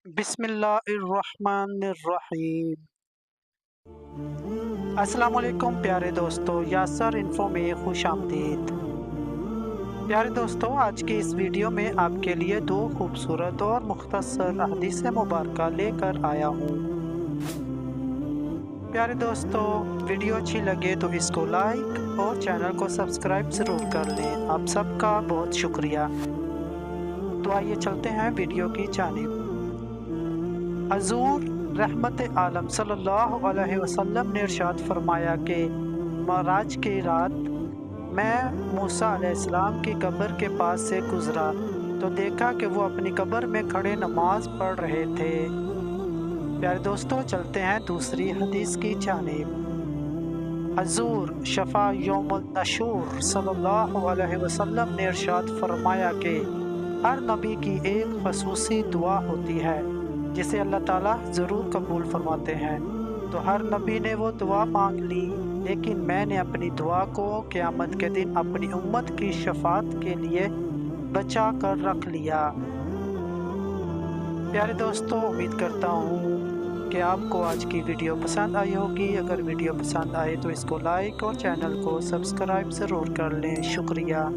बिस्मिल्लाहिर्रहमानिर्रहीम। अस्सलामुअलैकुम प्यारे दोस्तों, यासर इन्फो में खुश आमदीद। प्यारे दोस्तों, आज की इस वीडियो में आपके लिए दो खूबसूरत और मुख्तसर हदीस मुबारका लेकर आया हूँ। प्यारे दोस्तों, वीडियो अच्छी लगे तो इसको लाइक और चैनल को सब्सक्राइब ज़रूर कर लें। आप सबका बहुत शुक्रिया। तो आइए चलते हैं वीडियो की जानिब। हजूर रहमत आलम सल्लल्लाहु अलैहि वसल्लम ने इरशाद फरमाया कि महराज की रात मैं मूसा अलैहिस्सलाम की कब्र के पास से गुजरा तो देखा कि वो अपनी कब्र में खड़े नमाज पढ़ रहे थे। प्यारे दोस्तों, चलते हैं दूसरी हदीस की जानिब। हजूर शफा यौमुल नशूर सल्लल्लाहु अलैहि वसल्लम ने इरशाद फरमाया कि हर नबी की एक खसूसी दुआ होती है जिसे अल्लाह ताला ज़रूर कबूल फरमाते हैं। तो हर नबी ने वो दुआ मांग ली, लेकिन मैंने अपनी दुआ को क़यामत के दिन अपनी उम्मत की शफात के लिए बचा कर रख लिया। प्यारे दोस्तों, उम्मीद करता हूँ कि आपको आज की वीडियो पसंद आई होगी। अगर वीडियो पसंद आए तो इसको लाइक और चैनल को सब्सक्राइब ज़रूर कर लें। शुक्रिया।